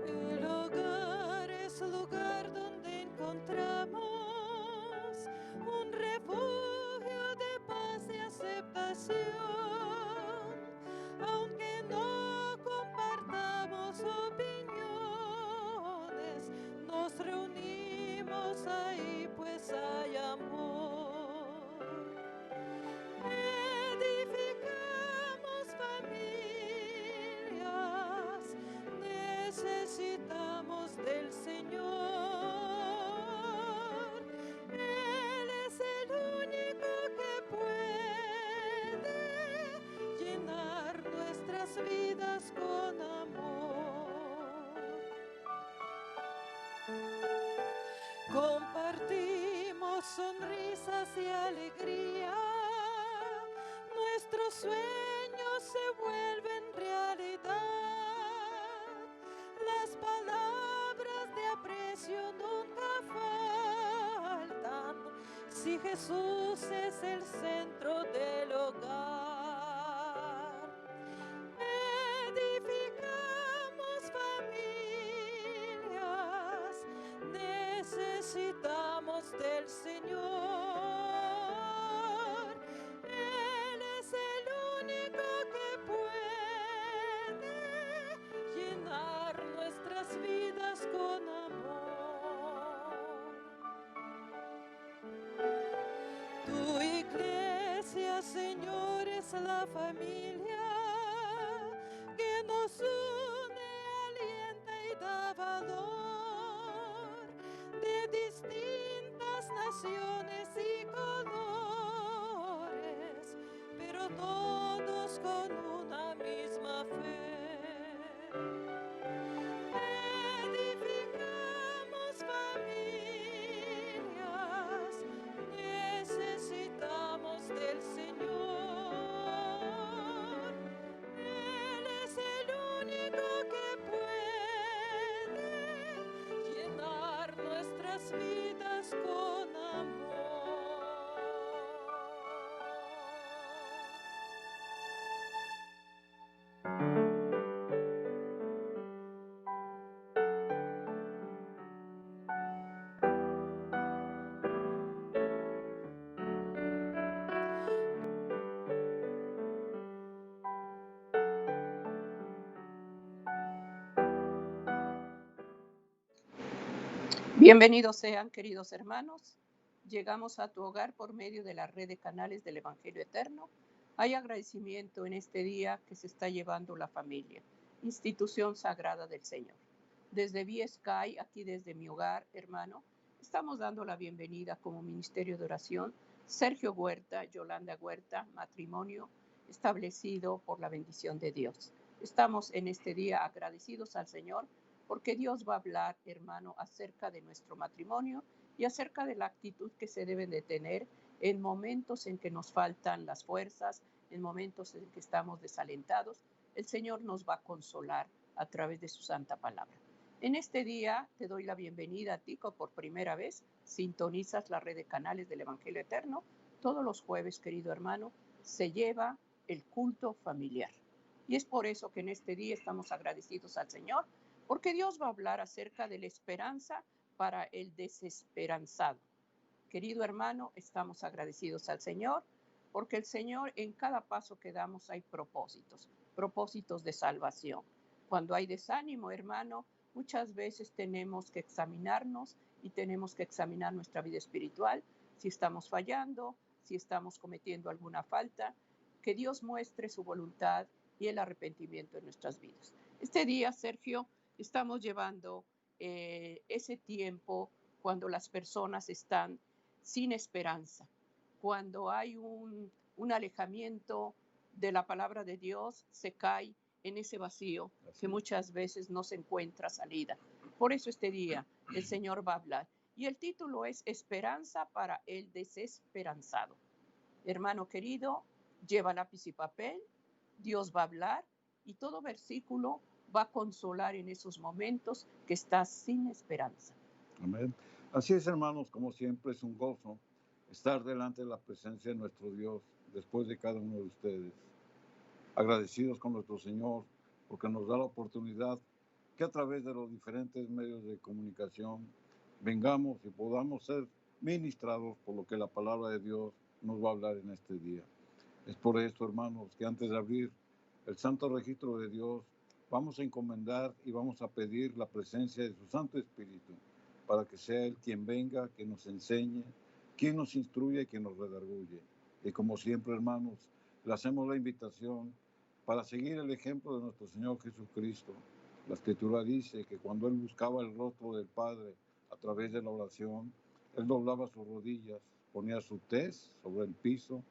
El hogar es lugar donde encontramos un refugio de paz y aceptación. Aunque no compartamos opiniones, nos reunimos ahí pues hay amor. Edificamos familias, necesitamos del Señor. Él es el único que puede llenar nuestras vidas con amor. Compartimos sonrisas y alegría, nuestros sueños se vuelven realidad. Las palabras de aprecio nunca faltan si Jesús es el centro del hogar. Edificamos familias, necesitamos del Señor. Él es el único que puede llenar nuestras vidas con amor. Tu iglesia, Señor, es la familia que nos une, alienta y da valor, de distintas naciones y colores, pero todos con una misma fe. Edificamos familias, necesitamos del Señor. Él es el único que puede llenar nuestras vidas con amor. Bienvenidos sean, queridos hermanos. Llegamos a tu hogar por medio de la red de canales del Evangelio Eterno. Hay agradecimiento en este día que se está llevando la familia, institución sagrada del Señor. Desde VSky, aquí desde mi hogar, hermano, estamos dando la bienvenida como ministerio de oración. Sergio Huerta, Yolanda Huerta, matrimonio establecido por la bendición de Dios. Estamos en este día agradecidos al Señor porque Dios va a hablar, hermano, acerca de nuestro matrimonio y acerca de la actitud que se deben de tener en momentos en que nos faltan las fuerzas, en momentos en que estamos desalentados. El Señor nos va a consolar a través de su santa palabra. En este día te doy la bienvenida a ti, que por primera vez sintonizas la red de canales del Evangelio Eterno. Todos los jueves, querido hermano, se lleva el culto familiar. Y es por eso que en este día estamos agradecidos al Señor, porque Dios va a hablar acerca de la esperanza para el desesperanzado. Querido hermano, estamos agradecidos al Señor, porque el Señor en cada paso que damos hay propósitos de salvación. Cuando hay desánimo, hermano, muchas veces tenemos que examinarnos y tenemos que examinar nuestra vida espiritual, si estamos fallando, si estamos cometiendo alguna falta, que Dios muestre su voluntad y el arrepentimiento en nuestras vidas. Este día, Sergio, estamos llevando ese tiempo cuando las personas están sin esperanza, cuando hay un alejamiento de la palabra de Dios, se cae en ese vacío que muchas veces no se encuentra salida. Por eso este día el Señor va a hablar. Y el título es Esperanza para el desesperanzado. Hermano querido, lleva lápiz y papel, Dios va a hablar y todo versículo va a consolar en esos momentos que estás sin esperanza. Amén. Así es, hermanos, como siempre es un gozo estar delante de la presencia de nuestro Dios después de cada uno de ustedes. Agradecidos con nuestro Señor porque nos da la oportunidad que a través de los diferentes medios de comunicación vengamos y podamos ser ministrados por lo que la palabra de Dios nos va a hablar en este día. Es por esto, hermanos, que antes de abrir el santo registro de Dios, vamos a encomendar y vamos a pedir la presencia de su Santo Espíritu para que sea Él quien venga, que nos enseñe, quien nos instruya y quien nos redarguye. Y como siempre, hermanos, le hacemos la invitación para seguir el ejemplo de nuestro Señor Jesucristo. La Escritura dice que cuando Él buscaba el rostro del Padre a través de la oración, Él doblaba sus rodillas, ponía su tez sobre el piso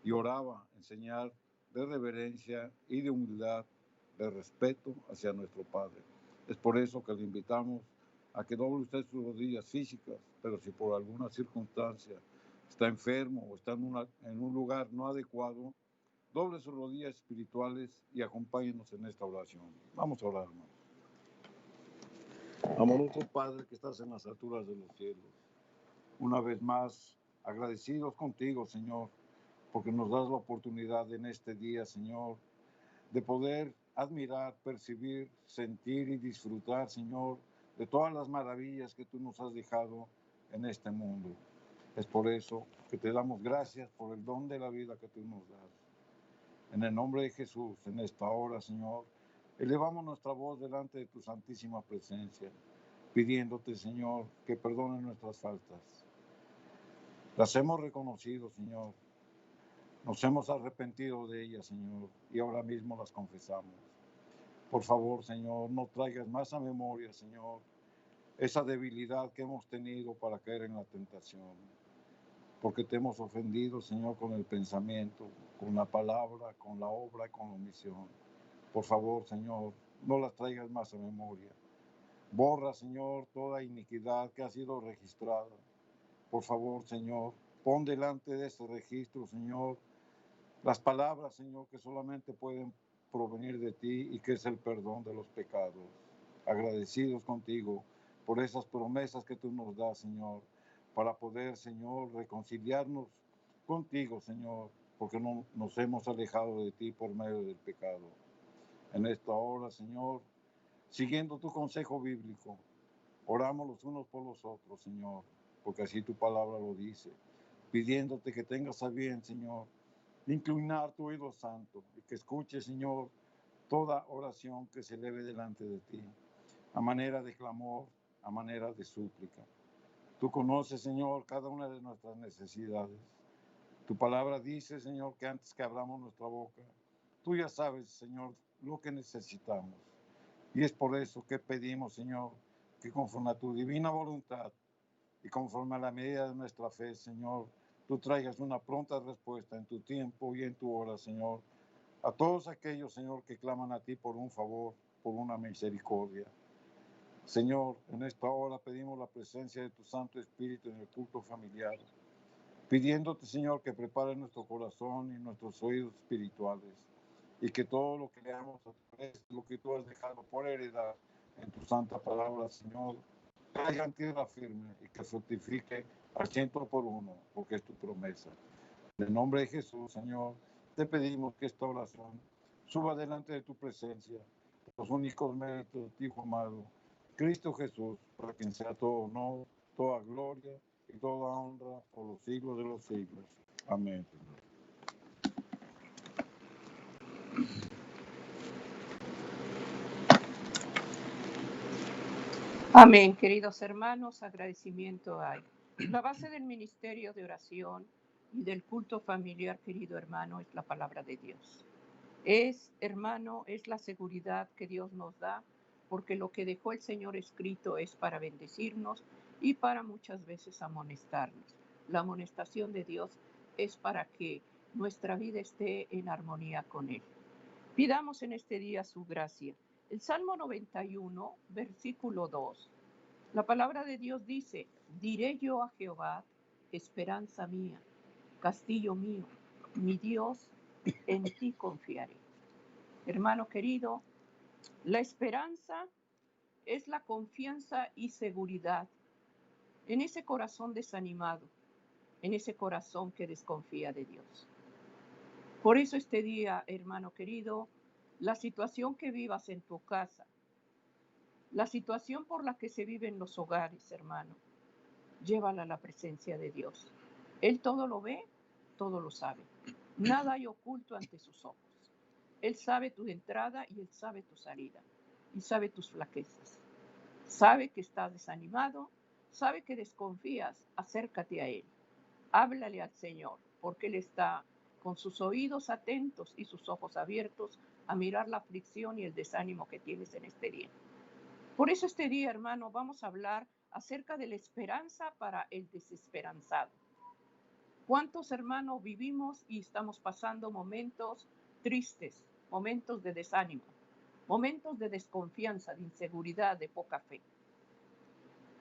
y oraba en señal de reverencia y de humildad, de respeto hacia nuestro Padre. Es por eso que le invitamos a que doble usted sus rodillas físicas, pero si por alguna circunstancia está enfermo o está en un lugar no adecuado, doble sus rodillas espirituales y acompáñenos en esta oración. Vamos a orar, hermanos. Amoroso Padre que estás en las alturas de los cielos, una vez más agradecidos contigo, Señor, porque nos das la oportunidad en este día, Señor, de poder admirar, percibir, sentir y disfrutar, Señor, de todas las maravillas que tú nos has dejado en este mundo. Es por eso que te damos gracias por el don de la vida que tú nos das. En el nombre de Jesús, en esta hora, Señor, elevamos nuestra voz delante de tu santísima presencia, pidiéndote, Señor, que perdones nuestras faltas. Las hemos reconocido, Señor. Nos hemos arrepentido de ellas, Señor, y ahora mismo las confesamos. Por favor, Señor, no traigas más a memoria, Señor, esa debilidad que hemos tenido para caer en la tentación. Porque te hemos ofendido, Señor, con el pensamiento, con la palabra, con la obra y con la omisión. Por favor, Señor, no las traigas más a memoria. Borra, Señor, toda iniquidad que ha sido registrada. Por favor, Señor, pon delante de ese registro, Señor, las palabras, Señor, que solamente pueden provenir de ti y que es el perdón de los pecados. Agradecidos contigo por esas promesas que tú nos das, Señor, para poder, Señor, reconciliarnos contigo, Señor, porque no nos hemos alejado de ti por medio del pecado. En esta hora, Señor, siguiendo tu consejo bíblico, oramos los unos por los otros, Señor, porque así tu palabra lo dice, pidiéndote que tengas a bien, Señor, inclinar tu oído santo y que escuche, Señor, toda oración que se eleve delante de ti, a manera de clamor, a manera de súplica. Tú conoces, Señor, cada una de nuestras necesidades. Tu palabra dice, Señor, que antes que abramos nuestra boca, tú ya sabes, Señor, lo que necesitamos. Y es por eso que pedimos, Señor, que conforme a tu divina voluntad y conforme a la medida de nuestra fe, Señor, tú traigas una pronta respuesta en tu tiempo y en tu hora, Señor, a todos aquellos, Señor, que claman a ti por un favor, por una misericordia. Señor, en esta hora pedimos la presencia de tu Santo Espíritu en el culto familiar, pidiéndote, Señor, que prepare nuestro corazón y nuestros oídos espirituales, y que todo lo que leamos a través de lo que tú has dejado por heredar en tu santa palabra, Señor, caiga en tierra firme y que fructifique al 100 por 1, porque es tu promesa. En el nombre de Jesús, Señor, te pedimos que esta oración suba delante de tu presencia, los únicos méritos de tu Hijo amado, Cristo Jesús, para quien sea todo honor, toda gloria y toda honra por los siglos de los siglos. Amén. Amén, queridos hermanos, agradecimiento hay. La base del ministerio de oración y del culto familiar, querido hermano, es la palabra de Dios. Hermano, es la seguridad que Dios nos da, porque lo que dejó el Señor escrito es para bendecirnos y para muchas veces amonestarnos. La amonestación de Dios es para que nuestra vida esté en armonía con Él. Pidamos en este día su gracia. El Salmo 91, versículo 2. La palabra de Dios dice: diré yo a Jehová, esperanza mía, castillo mío, mi Dios, en ti confiaré. Hermano querido, la esperanza es la confianza y seguridad en ese corazón desanimado, en ese corazón que desconfía de Dios. Por eso este día, hermano querido, la situación que vivas en tu casa, la situación por la que se vive en los hogares, hermano, llévala a la presencia de Dios. Él todo lo ve, todo lo sabe. Nada hay oculto ante sus ojos. Él sabe tu entrada y Él sabe tu salida. Y sabe tus flaquezas. Sabe que estás desanimado, sabe que desconfías. Acércate a Él. Háblale al Señor, porque Él está con sus oídos atentos y sus ojos abiertos a mirar la aflicción y el desánimo que tienes en este día. Por eso este día, hermano, vamos a hablar acerca de la esperanza para el desesperanzado. ¿Cuántos, hermanos, vivimos y estamos pasando momentos tristes, momentos de desánimo, momentos de desconfianza, de inseguridad, de poca fe?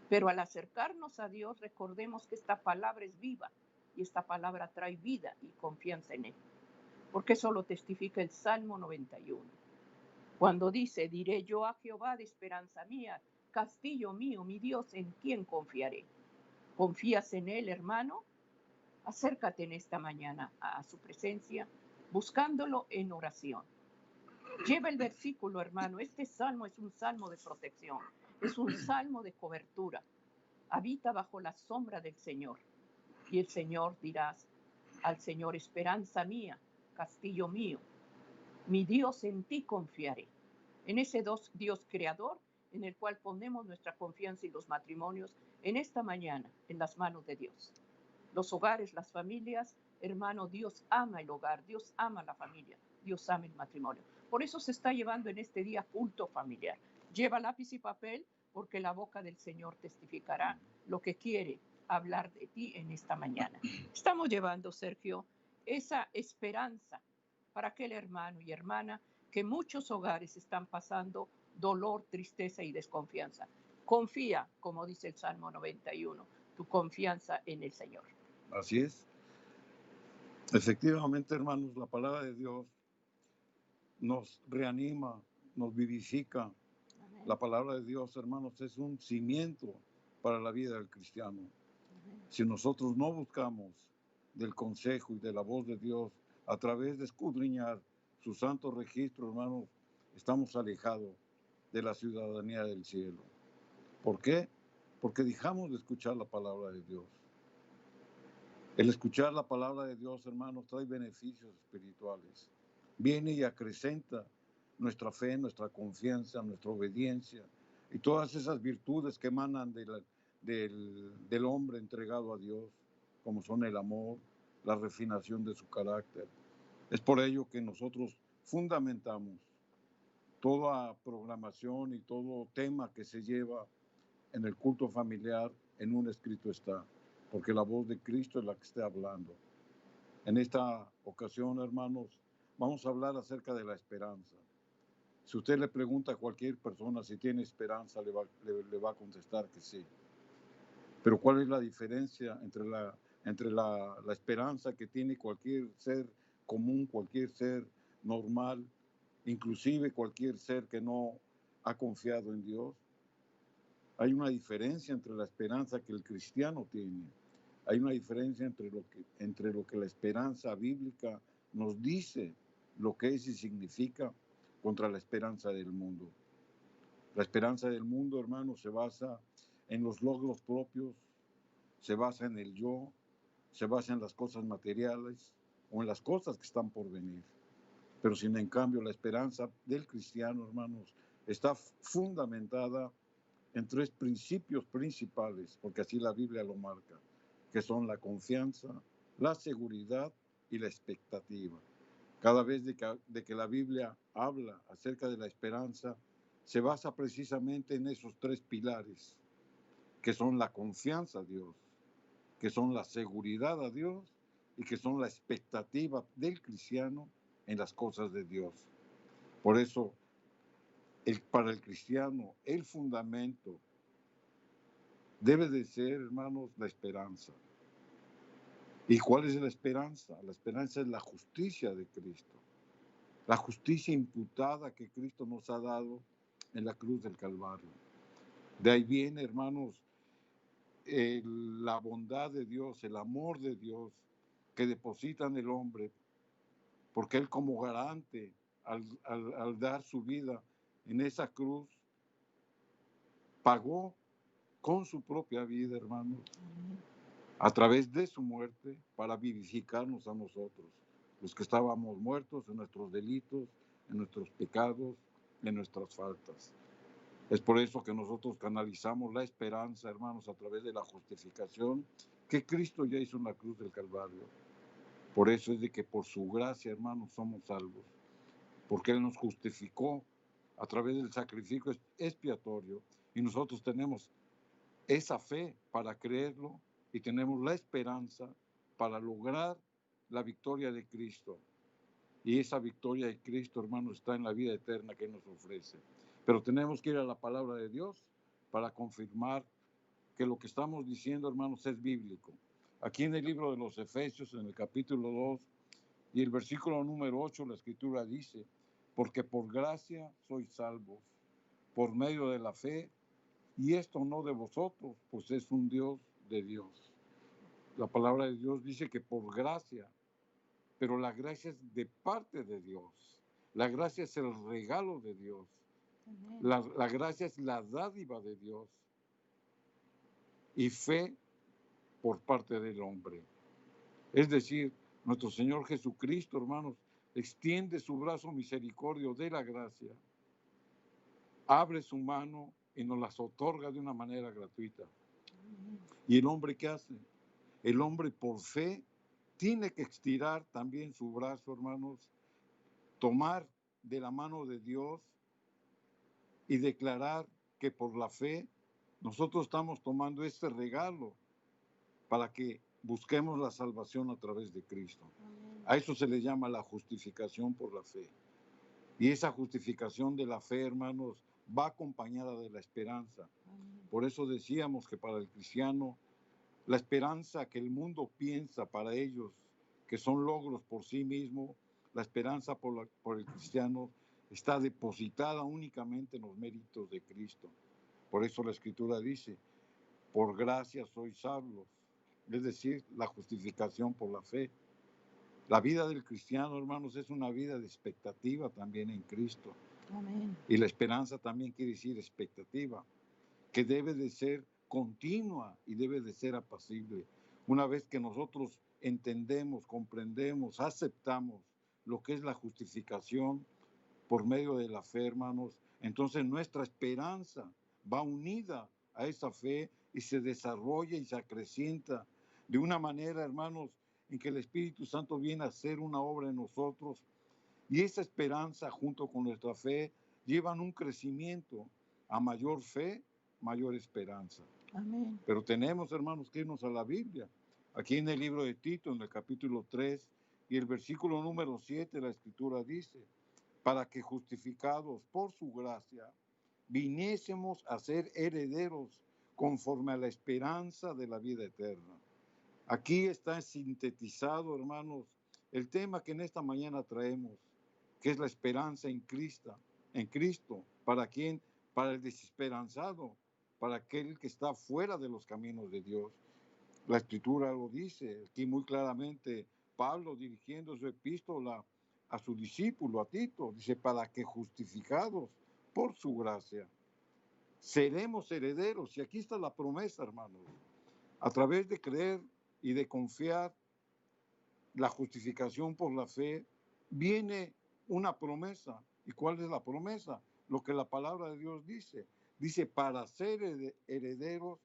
Pero al acercarnos a Dios, recordemos que esta palabra es viva y esta palabra trae vida y confianza en Él. Porque eso lo testifica el Salmo 91. Cuando dice, diré yo a Jehová de esperanza mía, castillo mío, mi Dios, ¿en quién confiaré? ¿Confías en Él, hermano? Acércate en esta mañana a su presencia, buscándolo en oración. Lleva el versículo, hermano. Este salmo es un salmo de protección, es un salmo de cobertura. Habita bajo la sombra del Señor. Y el Señor dirás al Señor, esperanza mía, castillo mío, mi Dios, en ti confiaré. En ese Dios creador en el cual ponemos nuestra confianza y los matrimonios en esta mañana en las manos de Dios. Los hogares, las familias, hermano, Dios ama el hogar, Dios ama la familia, Dios ama el matrimonio. Por eso se está llevando en este día culto familiar. Lleva lápiz y papel porque la boca del Señor testificará lo que quiere hablar de ti en esta mañana. Estamos llevando, Sergio, esa esperanza para aquel hermano y hermana que muchos hogares están pasando dolor, tristeza y desconfianza. Confía, como dice el Salmo 91, tu confianza en el Señor. Así es. Efectivamente, hermanos, la palabra de Dios nos reanima, nos vivifica. Amén. La palabra de Dios, hermanos, es un cimiento para la vida del cristiano. Amén. Si nosotros no buscamos del consejo y de la voz de Dios a través de escudriñar su santo registro, hermanos, estamos alejados de la ciudadanía del cielo. ¿Por qué? Porque dejamos de escuchar la palabra de Dios. El escuchar la palabra de Dios, hermanos, trae beneficios espirituales. Viene y acrecenta nuestra fe, nuestra confianza, nuestra obediencia y todas esas virtudes que emanan del hombre entregado a Dios, como son el amor, la refinación de su carácter. Es por ello que nosotros fundamentamos toda programación y todo tema que se lleva en el culto familiar, en un escrito está, porque la voz de Cristo es la que está hablando. En esta ocasión, hermanos, vamos a hablar acerca de la esperanza. Si usted le pregunta a cualquier persona si tiene esperanza, le va a contestar que sí. Pero ¿cuál es la diferencia entre la esperanza que tiene cualquier ser común, cualquier ser normal, inclusive cualquier ser que no ha confiado en Dios? Hay una diferencia entre la esperanza que el cristiano tiene. Hay una diferencia entre lo que la esperanza bíblica nos dice, lo que es y significa, contra la esperanza del mundo. La esperanza del mundo, hermanos, se basa en los logros propios, se basa en el yo, se basa en las cosas materiales o en las cosas que están por venir. Pero sin en cambio la esperanza del cristiano, hermanos, está fundamentada en tres principios principales, porque así la Biblia lo marca, que son la confianza, la seguridad y la expectativa. Cada vez de que la Biblia habla acerca de la esperanza, se basa precisamente en esos tres pilares, que son la confianza a Dios, que son la seguridad a Dios y que son la expectativa del cristiano en las cosas de Dios. Por eso, para el cristiano, el fundamento debe de ser, hermanos, la esperanza. ¿Y cuál es la esperanza? La esperanza es la justicia de Cristo. La justicia imputada que Cristo nos ha dado en la cruz del Calvario. De ahí viene, hermanos, la bondad de Dios, el amor de Dios que deposita en el hombre, porque Él como garante, al dar su vida en esa cruz, pagó con su propia vida, hermanos, a través de su muerte, para vivificarnos a nosotros, los que estábamos muertos en nuestros delitos, en nuestros pecados, en nuestras faltas. Es por eso que nosotros canalizamos la esperanza, hermanos, a través de la justificación que Cristo ya hizo en la cruz del Calvario. Por eso es de que por su gracia, hermanos, somos salvos, porque Él nos justificó a través del sacrificio expiatorio, y nosotros tenemos esa fe para creerlo y tenemos la esperanza para lograr la victoria de Cristo. Y esa victoria de Cristo, hermanos, está en la vida eterna que Él nos ofrece. Pero tenemos que ir a la palabra de Dios para confirmar que lo que estamos diciendo, hermanos, es bíblico. Aquí en el libro de los Efesios, en el capítulo 2 y el versículo número 8, la Escritura dice: porque por gracia sois salvos, por medio de la fe, y esto no de vosotros, pues es un Dios de Dios. La palabra de Dios dice que por gracia, pero la gracia es de parte de Dios. La gracia es el regalo de Dios. La gracia es la dádiva de Dios. Y fe por parte del hombre. Es decir, nuestro Señor Jesucristo, hermanos, extiende su brazo misericordio de la gracia, abre su mano y nos las otorga de una manera gratuita. ¿Y el hombre qué hace? El hombre por fe tiene que estirar también su brazo, hermanos, tomar de la mano de Dios y declarar que por la fe nosotros estamos tomando este regalo para que busquemos la salvación a través de Cristo. A eso se le llama la justificación por la fe. Y esa justificación de la fe, hermanos, va acompañada de la esperanza. Por eso decíamos que para el cristiano, la esperanza que el mundo piensa para ellos, que son logros por sí mismo, la esperanza por el cristiano está depositada únicamente en los méritos de Cristo. Por eso la Escritura dice: por gracia sois salvos, es decir, la justificación por la fe. La vida del cristiano, hermanos, es una vida de expectativa también en Cristo. Amén. Y la esperanza también quiere decir expectativa, que debe de ser continua y debe de ser apacible. Una vez que nosotros entendemos, comprendemos, aceptamos lo que es la justificación por medio de la fe, hermanos, entonces nuestra esperanza va unida a esa fe y se desarrolla y se acrecienta de una manera, hermanos, en que el Espíritu Santo viene a hacer una obra en nosotros, y esa esperanza junto con nuestra fe llevan un crecimiento. A mayor fe, mayor esperanza. Amén. Pero tenemos, hermanos, que irnos a la Biblia. Aquí en el libro de Tito, en el capítulo 3 y el versículo número 7, la Escritura dice: para que justificados por su gracia viniésemos a ser herederos conforme a la esperanza de la vida eterna. Aquí está sintetizado, hermanos, el tema que en esta mañana traemos, que es la esperanza en Cristo. ¿Para quién? Para el desesperanzado, para aquel que está fuera de los caminos de Dios. La Escritura lo dice aquí muy claramente, Pablo dirigiendo su epístola a su discípulo, a Tito, dice: para que justificados por su gracia seremos herederos. Y aquí está la promesa, hermanos. A través de creer y de confiar, la justificación por la fe, viene una promesa. ¿Y cuál es la promesa? Lo que la palabra de Dios dice. Dice: para ser herederos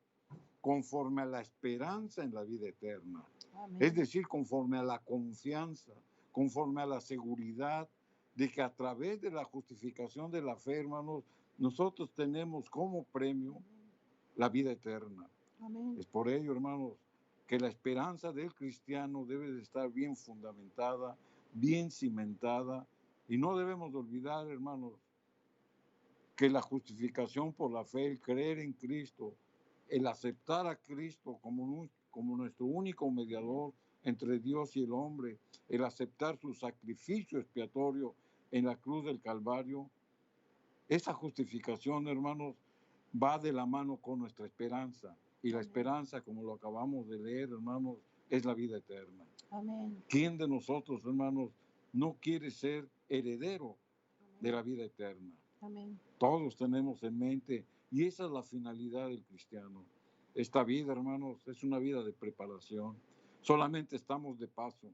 conforme a la esperanza en la vida eterna. Amén. Es decir, conforme a la confianza, conforme a la seguridad de que a través de la justificación de la fe, hermanos, nosotros tenemos como premio la vida eterna. Amén. Es por ello, hermanos, que la esperanza del cristiano debe de estar bien fundamentada, bien cimentada, y no debemos de olvidar, hermanos, que la justificación por la fe, el creer en Cristo, el aceptar a Cristo como nuestro único mediador entre Dios y el hombre, el aceptar su sacrificio expiatorio en la cruz del Calvario, esa justificación, hermanos, va de la mano con nuestra esperanza. Y la Amén. esperanza, como lo acabamos de leer, hermanos, es la vida eterna. Amén. ¿Quién de nosotros, hermanos, no quiere ser heredero de la vida eterna? Amén. Todos tenemos en mente, y esa es la finalidad del cristiano. Esta vida, hermanos, es una vida de preparación. Solamente estamos de paso.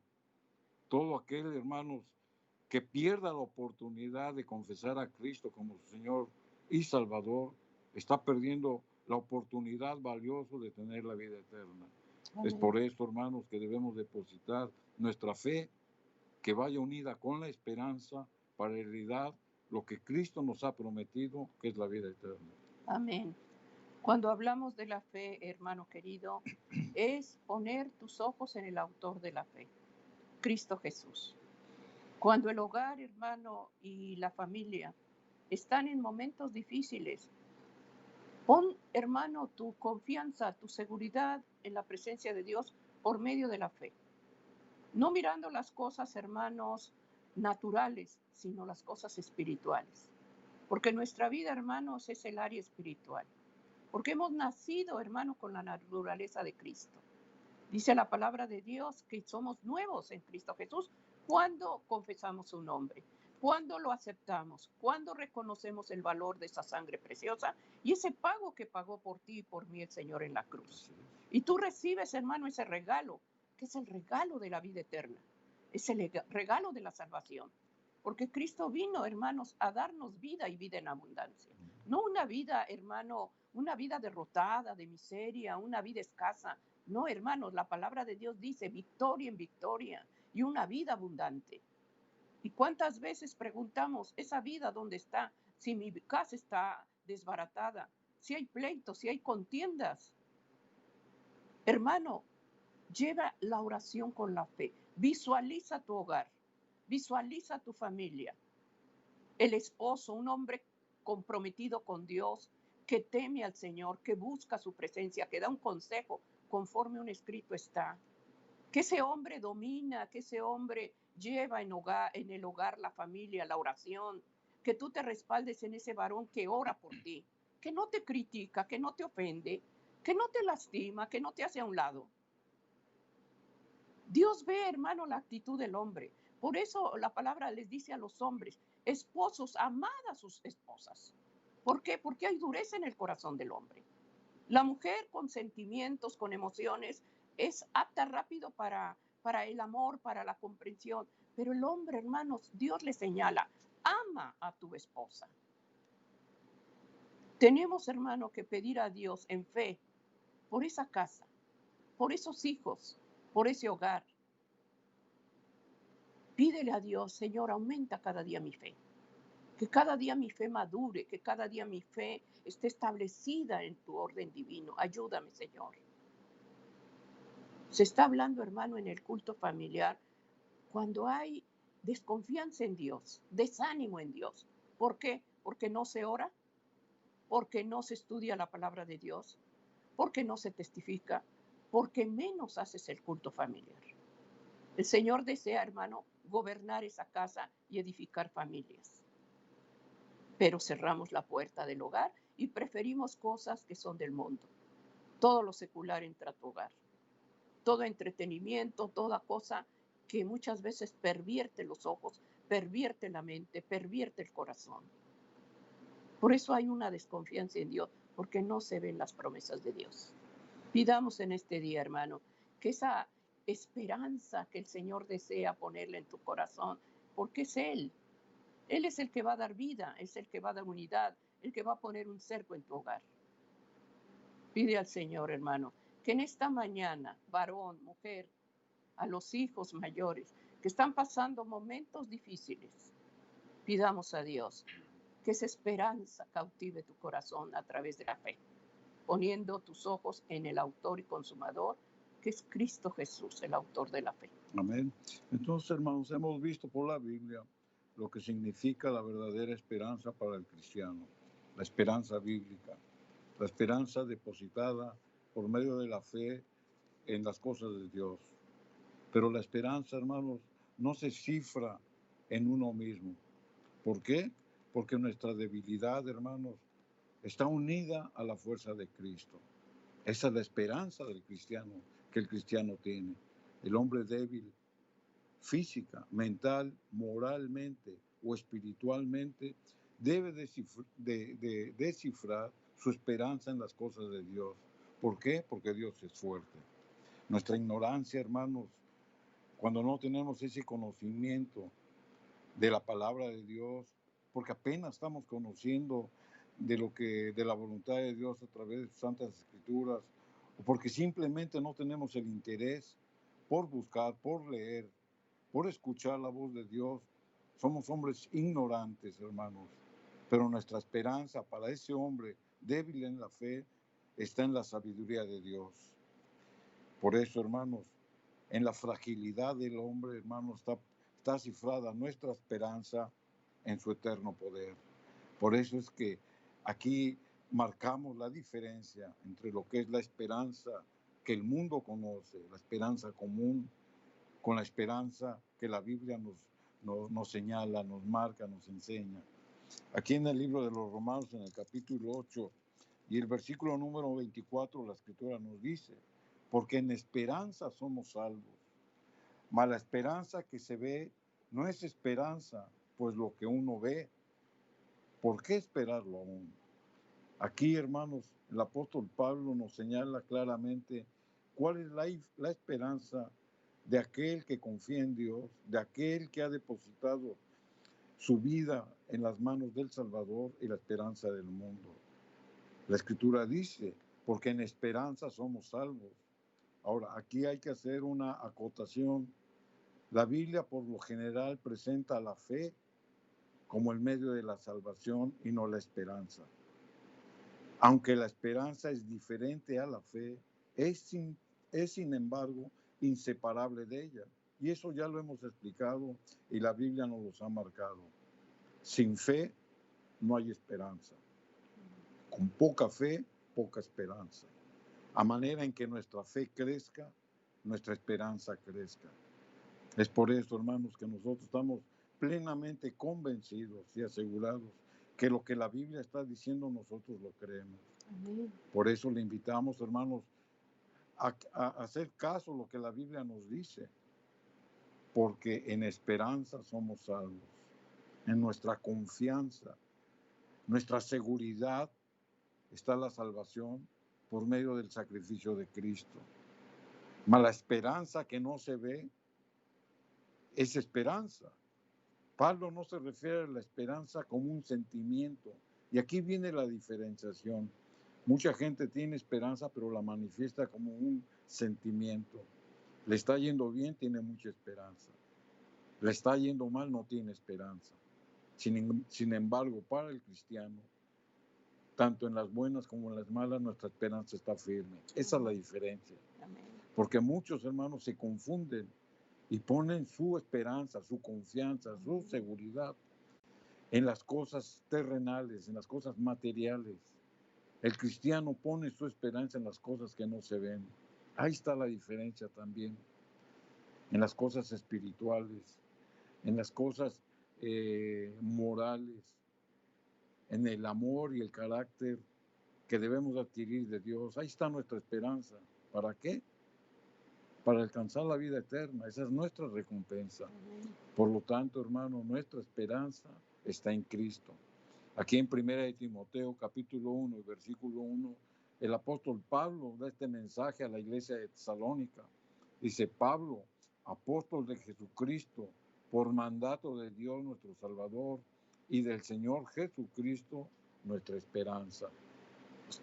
Todo aquel, hermanos, que pierda la oportunidad de confesar a Cristo como su Señor y Salvador, está perdiendo la oportunidad valiosa de tener la vida eterna. Amén. Es por esto, hermanos, que debemos depositar nuestra fe, que vaya unida con la esperanza para heredar lo que Cristo nos ha prometido, que es la vida eterna. Amén. Cuando hablamos de la fe, hermano querido, es poner tus ojos en el autor de la fe, Cristo Jesús. Cuando el hogar, hermano, y la familia están en momentos difíciles, pon, hermano, tu confianza, tu seguridad en la presencia de Dios por medio de la fe. No mirando las cosas, hermanos, naturales, sino las cosas espirituales. Porque nuestra vida, hermanos, es el área espiritual. Porque hemos nacido, hermanos, con la naturaleza de Cristo. Dice la palabra de Dios que somos nuevos en Cristo Jesús cuando confesamos su nombre, cuando lo aceptamos, cuando reconocemos el valor de esa sangre preciosa y ese pago que pagó por ti y por mí el Señor en la cruz. Y tú recibes, hermano, ese regalo, que es el regalo de la vida eterna, es el regalo de la salvación. Porque Cristo vino, hermanos, a darnos vida y vida en abundancia. No una vida, hermano, una vida derrotada, de miseria, una vida escasa. No, hermanos, la palabra de Dios dice victoria en victoria y una vida abundante. ¿Y cuántas veces preguntamos, esa vida dónde está? Si mi casa está desbaratada, si hay pleitos, si hay contiendas. Hermano, lleva la oración con la fe. Visualiza tu hogar, visualiza tu familia. El esposo, un hombre comprometido con Dios, que teme al Señor, que busca su presencia, que da un consejo conforme un escrito está. Que ese hombre domina, que ese hombre lleva en el hogar la familia, la oración, que tú te respaldes en ese varón que ora por ti, que no te critica, que no te ofende, que no te lastima, que no te hace a un lado. Dios ve, hermano, la actitud del hombre. Por eso la palabra les dice a los hombres, esposos, amad a sus esposas. ¿Por qué? Porque hay dureza en el corazón del hombre. La mujer con sentimientos, con emociones, es apta rápido para el amor, para la comprensión. Pero el hombre, hermanos, Dios le señala, ama a tu esposa. Tenemos, hermano, que pedir a Dios en fe por esa casa, por esos hijos, por ese hogar. Pídele a Dios, Señor, aumenta cada día mi fe. Que cada día mi fe madure, que cada día mi fe esté establecida en tu orden divino. Ayúdame, Señor. Se está hablando, hermano, en el culto familiar, cuando hay desconfianza en Dios, desánimo en Dios. ¿Por qué? Porque no se ora, porque no se estudia la palabra de Dios, porque no se testifica, porque menos haces el culto familiar. El Señor desea, hermano, gobernar esa casa y edificar familias. Pero cerramos la puerta del hogar y preferimos cosas que son del mundo. Todo lo secular entra a tu hogar. Todo entretenimiento, toda cosa que muchas veces pervierte los ojos, pervierte la mente, pervierte el corazón. Por eso hay una desconfianza en Dios, porque no se ven las promesas de Dios. Pidamos en este día, hermano, que esa esperanza que el Señor desea ponerle en tu corazón, porque es Él. Él es el que va a dar vida, es el que va a dar unidad, el que va a poner un cerco en tu hogar. Pide al Señor, hermano, que en esta mañana, varón, mujer, a los hijos mayores que están pasando momentos difíciles, pidamos a Dios que esa esperanza cautive tu corazón a través de la fe, poniendo tus ojos en el autor y consumador, que es Cristo Jesús, el autor de la fe. Amén. Entonces, hermanos, hemos visto por la Biblia lo que significa la verdadera esperanza para el cristiano, la esperanza bíblica, la esperanza depositada por medio de la fe en las cosas de Dios. Pero la esperanza, hermanos, no se cifra en uno mismo. ¿Por qué? Porque nuestra debilidad, hermanos, está unida a la fuerza de Cristo. Esa es la esperanza del cristiano, que el cristiano tiene. El hombre débil, física, mental, moralmente o espiritualmente, debe descifrar su esperanza en las cosas de Dios. ¿Por qué? Porque Dios es fuerte. Nuestra ignorancia, hermanos, cuando no tenemos ese conocimiento de la palabra de Dios, porque apenas estamos conociendo de la voluntad de Dios a través de sus santas escrituras, o porque simplemente no tenemos el interés por buscar, por leer, por escuchar la voz de Dios. Somos hombres ignorantes, hermanos, pero nuestra esperanza para ese hombre débil en la fe está en la sabiduría de Dios. Por eso, hermanos, en la fragilidad del hombre, hermanos, está cifrada nuestra esperanza en su eterno poder. Por eso es que aquí marcamos la diferencia entre lo que es la esperanza que el mundo conoce, la esperanza común, con la esperanza que la Biblia nos señala, nos marca, nos enseña. Aquí en el libro de los Romanos, en el capítulo 8 y el versículo número 24, la Escritura nos dice: porque en esperanza somos salvos. Mas la esperanza que se ve no es esperanza, pues lo que uno ve, ¿por qué esperarlo aún? Aquí, hermanos, el apóstol Pablo nos señala claramente cuál es la esperanza de aquel que confía en Dios, de aquel que ha depositado su vida en las manos del Salvador y la esperanza del mundo. La Escritura dice: porque en esperanza somos salvos. Ahora, aquí hay que hacer una acotación. La Biblia por lo general presenta la fe como el medio de la salvación y no la esperanza. Aunque la esperanza es diferente a la fe, es sin embargo inseparable de ella. Y eso ya lo hemos explicado y la Biblia nos los ha marcado. Sin fe no hay esperanza. Con poca fe, poca esperanza. A manera en que nuestra fe crezca, nuestra esperanza crezca. Es por eso, hermanos, que nosotros estamos plenamente convencidos y asegurados que lo que la Biblia está diciendo nosotros lo creemos. Amén. Por eso le invitamos, hermanos, a hacer caso a lo que la Biblia nos dice, porque en esperanza somos salvos, en nuestra confianza, nuestra seguridad está la salvación por medio del sacrificio de Cristo. Mas la esperanza que no se ve es esperanza. Pablo no se refiere a la esperanza como un sentimiento. Y aquí viene la diferenciación. Mucha gente tiene esperanza, pero la manifiesta como un sentimiento. Le está yendo bien, tiene mucha esperanza. Le está yendo mal, no tiene esperanza. Sin embargo, para el cristiano, tanto en las buenas como en las malas, nuestra esperanza está firme. Esa es la diferencia. Amén. Porque muchos hermanos se confunden y ponen su esperanza, su confianza, su seguridad en las cosas terrenales, en las cosas materiales. El cristiano pone su esperanza en las cosas que no se ven. Ahí está la diferencia también. En las cosas espirituales, en las cosas morales, en el amor y el carácter que debemos adquirir de Dios. Ahí está nuestra esperanza. ¿Para qué? Para alcanzar la vida eterna. Esa es nuestra recompensa. Por lo tanto, hermano, nuestra esperanza está en Cristo. Aquí en 1 de Timoteo, capítulo 1, versículo 1, el apóstol Pablo da este mensaje a la iglesia de Tesalónica. Dice: Pablo, apóstol de Jesucristo, por mandato de Dios nuestro Salvador y del Señor Jesucristo, nuestra esperanza.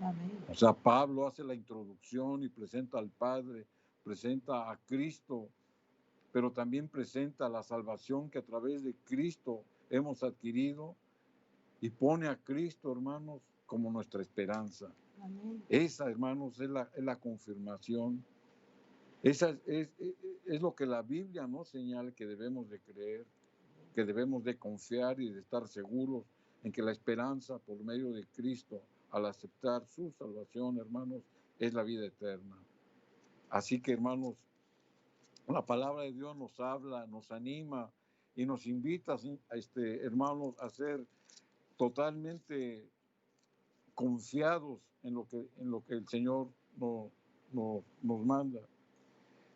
Amén. O sea, Pablo hace la introducción y presenta al Padre, presenta a Cristo, pero también presenta la salvación que a través de Cristo hemos adquirido y pone a Cristo, hermanos, como nuestra esperanza. Amén. Esa, hermanos, es la confirmación. Esa es lo que la Biblia nos señala que debemos de creer, que debemos de confiar y de estar seguros en que la esperanza por medio de Cristo, al aceptar su salvación, hermanos, es la vida eterna. Así que, hermanos, la palabra de Dios nos habla, nos anima y nos invita, hermanos, a ser totalmente confiados en lo que el Señor nos manda.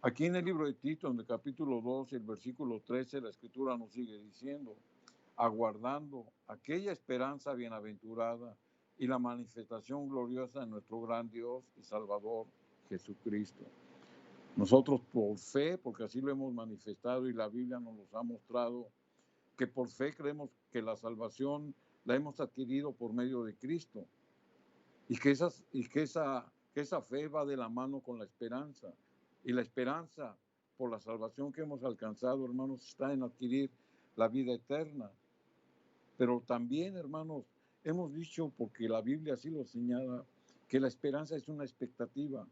Aquí en el libro de Tito, en el capítulo 2, el versículo 13, la Escritura nos sigue diciendo, aguardando aquella esperanza bienaventurada y la manifestación gloriosa de nuestro gran Dios y Salvador Jesucristo. Nosotros por fe, porque así lo hemos manifestado y la Biblia nos lo ha mostrado, que por fe creemos que la salvación la hemos adquirido por medio de Cristo y que esa fe va de la mano con la esperanza. Y la esperanza por la salvación que hemos alcanzado, hermanos, está en adquirir la vida eterna. Pero también, hermanos, hemos dicho, porque la Biblia así lo señala, que la esperanza es una expectativa.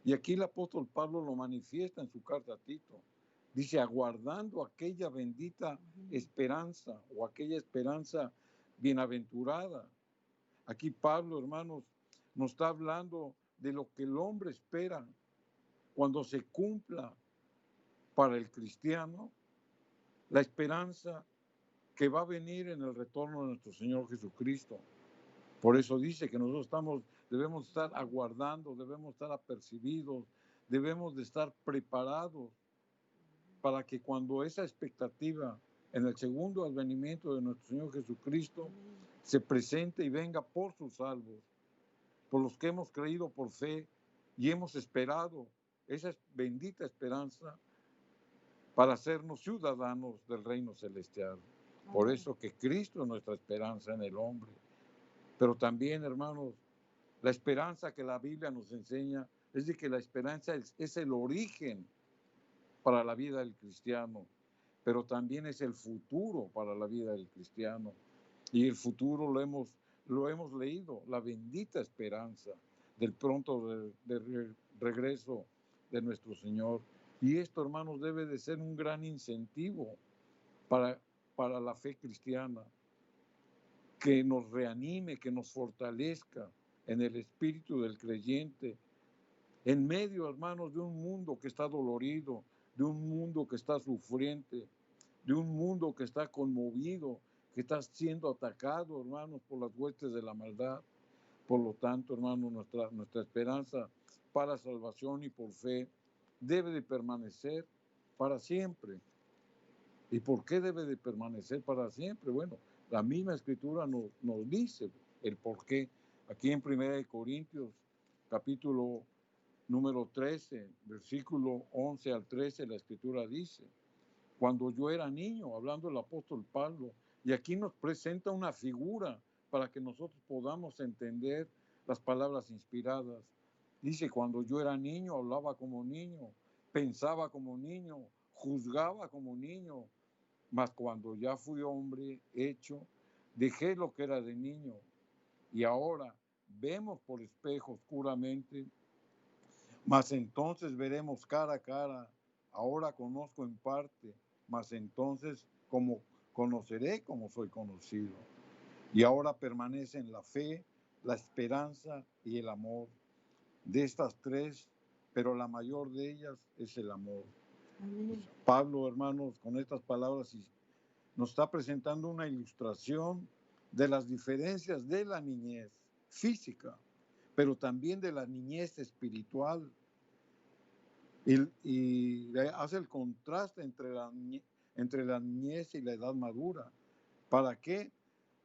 Y aquí el apóstol Pablo lo manifiesta en su carta a Tito. Dice, aguardando aquella bendita esperanza o aquella esperanza bienaventurada. Aquí Pablo, hermanos, nos está hablando de lo que el hombre espera cuando se cumpla para el cristiano la esperanza que va a venir en el retorno de nuestro Señor Jesucristo. Por eso dice que nosotros debemos estar aguardando, debemos estar apercibidos, debemos de estar preparados para que cuando esa expectativa en el segundo advenimiento de nuestro Señor Jesucristo se presente y venga por sus salvos, por los que hemos creído por fe y hemos esperado esa bendita esperanza para hacernos ciudadanos del reino celestial. Por eso que Cristo es nuestra esperanza en el hombre. Pero también, hermanos, la esperanza que la Biblia nos enseña es de que la esperanza es el origen para la vida del cristiano, pero también es el futuro para la vida del cristiano. Y el futuro lo hemos leído, la bendita esperanza del pronto regreso de nuestro Señor. Y esto, hermanos, debe de ser un gran incentivo para la fe cristiana, que nos reanime, que nos fortalezca en el espíritu del creyente, en medio, hermanos, de un mundo que está dolorido, de un mundo que está sufriente, de un mundo que está conmovido, que está siendo atacado, hermanos, por las huestes de la maldad. Por lo tanto, hermanos, nuestra esperanza para salvación y por fe debe de permanecer para siempre. ¿Y por qué debe de permanecer para siempre? Bueno, la misma Escritura nos dice el por qué. Aquí en 1 Corintios, capítulo número 13, versículo 11 al 13, la Escritura dice, cuando yo era niño, hablando el apóstol Pablo, y aquí nos presenta una figura para que nosotros podamos entender las palabras inspiradas. Dice, cuando yo era niño, hablaba como niño, pensaba como niño, juzgaba como niño, mas cuando ya fui hombre hecho, dejé lo que era de niño, y ahora vemos por espejo oscuramente, mas entonces veremos cara a cara. Ahora conozco en parte, mas entonces conoceré como soy conocido. Y ahora permanecen la fe, la esperanza y el amor. De estas tres, pero la mayor de ellas es el amor. Amén. Pablo, hermanos, con estas palabras nos está presentando una ilustración de las diferencias de la niñez física, pero también de la niñez espiritual. Y hace el contraste entre la niñez y la edad madura. ¿Para qué?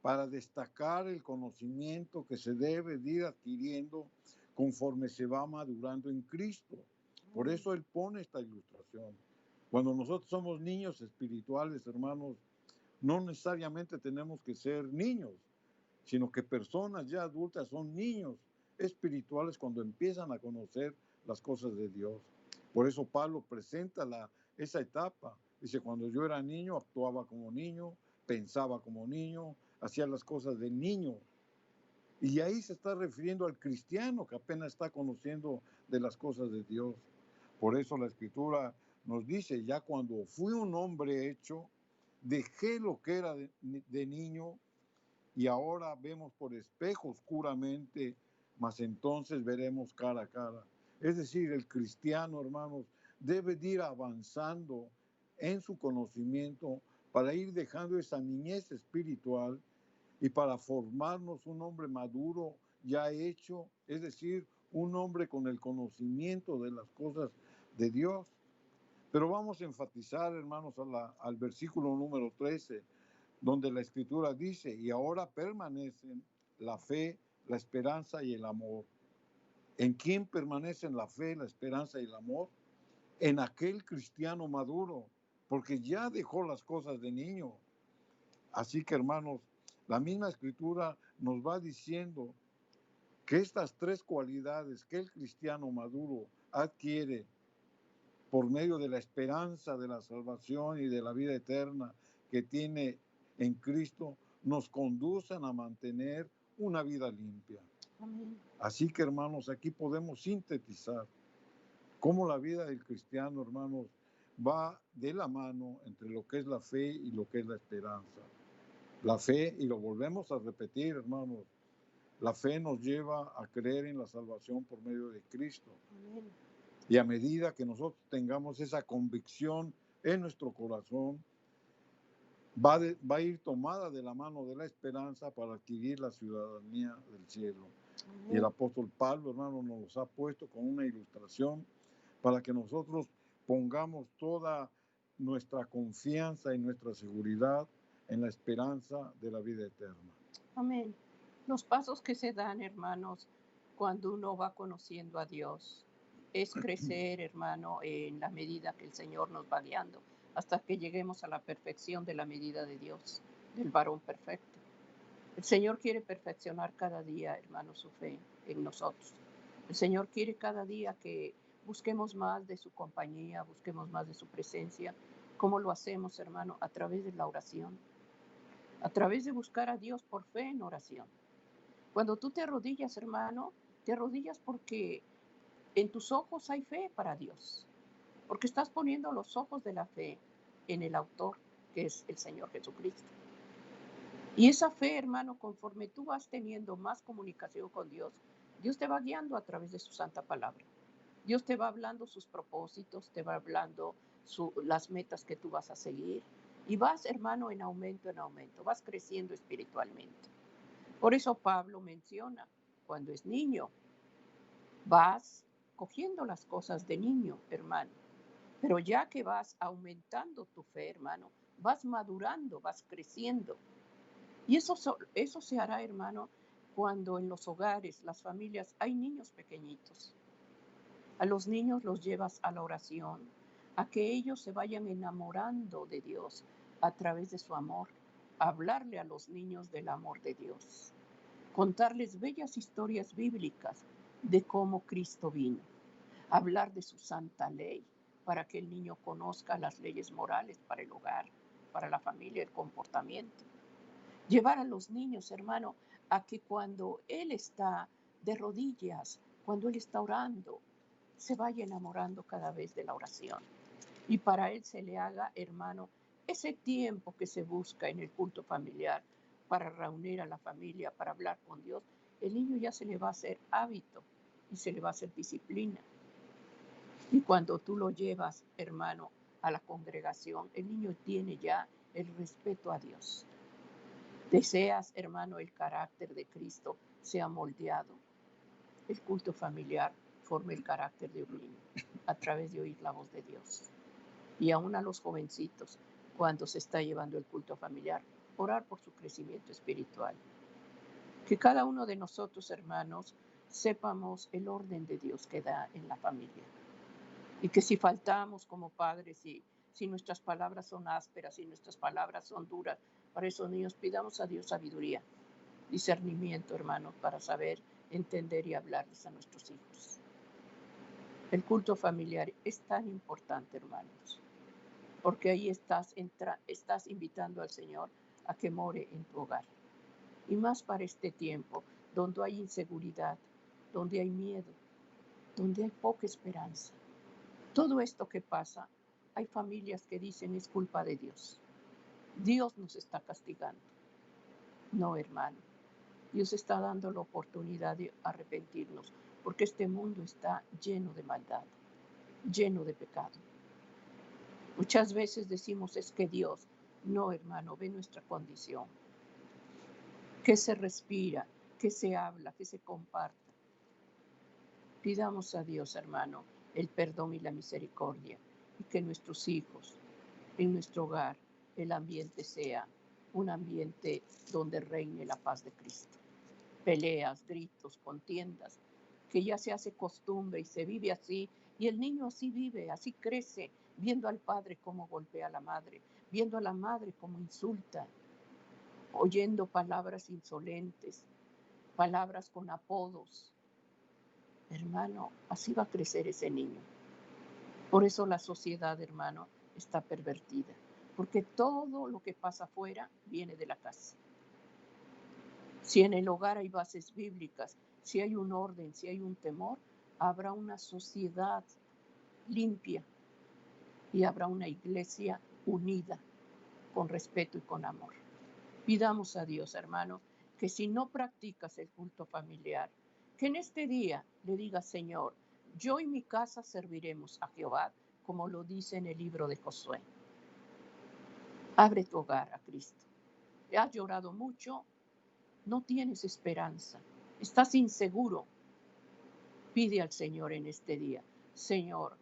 Para destacar el conocimiento que se debe de ir adquiriendo conforme se va madurando en Cristo. Por eso él pone esta ilustración. Cuando nosotros somos niños espirituales, hermanos, no necesariamente tenemos que ser niños, sino que personas ya adultas son niños espirituales cuando empiezan a conocer las cosas de Dios. Por eso Pablo presenta esa etapa. Dice, cuando yo era niño, actuaba como niño, pensaba como niño, hacía las cosas de niño. Y ahí se está refiriendo al cristiano que apenas está conociendo de las cosas de Dios. Por eso la Escritura nos dice, ya cuando fui un hombre hecho, dejé lo que era de niño y ahora vemos por espejo oscuramente, mas entonces veremos cara a cara. Es decir, el cristiano, hermanos, debe de ir avanzando en su conocimiento para ir dejando esa niñez espiritual y para formarnos un hombre maduro, ya hecho, es decir, un hombre con el conocimiento de las cosas de Dios. Pero vamos a enfatizar, hermanos, al versículo número 13, donde la Escritura dice, y ahora permanecen la fe, la esperanza y el amor. ¿En quién permanecen la fe, la esperanza y el amor? En aquel cristiano maduro, porque ya dejó las cosas de niño. Así que, hermanos, la misma Escritura nos va diciendo que estas tres cualidades que el cristiano maduro adquiere por medio de la esperanza de la salvación y de la vida eterna que tiene en Cristo, nos conducen a mantener una vida limpia. Amén. Así que, hermanos, aquí podemos sintetizar cómo la vida del cristiano, hermanos, va de la mano entre lo que es la fe y lo que es la esperanza. La fe, y lo volvemos a repetir, hermanos, la fe nos lleva a creer en la salvación por medio de Cristo. Amén. Y a medida que nosotros tengamos esa convicción en nuestro corazón, va a ir tomada de la mano de la esperanza para adquirir la ciudadanía del cielo. Amén. Y el apóstol Pablo, hermano, nos los ha puesto con una ilustración para que nosotros pongamos toda nuestra confianza y nuestra seguridad en la esperanza de la vida eterna. Amén. Los pasos que se dan, hermanos, cuando uno va conociendo a Dios, es crecer, hermano, en la medida que el Señor nos va guiando, hasta que lleguemos a la perfección de la medida de Dios, del varón perfecto. El Señor quiere perfeccionar cada día, hermano, su fe en nosotros. El Señor quiere cada día que busquemos más de su compañía, busquemos más de su presencia. ¿Cómo lo hacemos, hermano? A través de la oración, a través de buscar a Dios por fe en oración. Cuando tú te arrodillas, hermano, te arrodillas porque en tus ojos hay fe para Dios, porque estás poniendo los ojos de la fe en el autor, que es el Señor Jesucristo. Y esa fe, hermano, conforme tú vas teniendo más comunicación con Dios, Dios te va guiando a través de su santa palabra. Dios te va hablando sus propósitos, te va hablando las metas que tú vas a seguir. Y vas, hermano, en aumento, vas creciendo espiritualmente. Por eso Pablo menciona, cuando es niño, vas cogiendo las cosas de niño, hermano. Pero ya que vas aumentando tu fe, hermano, vas madurando, vas creciendo. Y eso se hará, hermano, cuando en los hogares, las familias, hay niños pequeñitos. A los niños los llevas a la oración, a que ellos se vayan enamorando de Dios a través de su amor, hablarle a los niños del amor de Dios, contarles bellas historias bíblicas de cómo Cristo vino, hablar de su santa ley para que el niño conozca las leyes morales para el hogar, para la familia, el comportamiento. Llevar a los niños, hermano, a que cuando Él está de rodillas, cuando Él está orando, se vaya enamorando cada vez de la oración. Y para Él se le haga, hermano, ese tiempo que se busca en el culto familiar para reunir a la familia, para hablar con Dios, el niño ya se le va a hacer hábito y se le va a hacer disciplina. Y cuando tú lo llevas, hermano, a la congregación, el niño tiene ya el respeto a Dios. Deseas, hermano, el carácter de Cristo sea moldeado. El culto familiar forma el carácter de un niño a través de oír la voz de Dios. Y aún a los jovencitos, cuando se está llevando el culto familiar, orar por su crecimiento espiritual. Que cada uno de nosotros, hermanos, sepamos el orden de Dios que da en la familia. Y que si faltamos como padres, si nuestras palabras son ásperas, si nuestras palabras son duras, para esos niños pidamos a Dios sabiduría, discernimiento, hermanos, para saber entender y hablarles a nuestros hijos. El culto familiar es tan importante, hermanos, porque ahí estás invitando al Señor a que more en tu hogar. Y más para este tiempo, donde hay inseguridad, donde hay miedo, donde hay poca esperanza. Todo esto que pasa, hay familias que dicen es culpa de Dios. Dios nos está castigando. No, hermano. Dios está dando la oportunidad de arrepentirnos, porque este mundo está lleno de maldad, lleno de pecado. Muchas veces decimos es que Dios, no, hermano, ve nuestra condición. Que se respira, que se habla, que se comparte. Pidamos a Dios, hermano, el perdón y la misericordia, y que nuestros hijos, en nuestro hogar, el ambiente sea un ambiente donde reine la paz de Cristo. Peleas, gritos, contiendas, que ya se hace costumbre y se vive así, y el niño así vive, así crece, viendo al padre cómo golpea a la madre, viendo a la madre cómo insulta, oyendo palabras insolentes, palabras con apodos. Hermano, así va a crecer ese niño. Por eso la sociedad, hermano, está pervertida, porque todo lo que pasa afuera viene de la casa. Si en el hogar hay bases bíblicas, si hay un orden, si hay un temor, habrá una sociedad limpia y habrá una iglesia unida con respeto y con amor. Pidamos a Dios, hermano, que si no practicas el culto familiar, que en este día le digas, Señor, yo y mi casa serviremos a Jehová, como lo dice en el libro de Josué. Abre tu hogar a Cristo. Has llorado mucho, no tienes esperanza, estás inseguro. Pide al Señor en este día, Señor,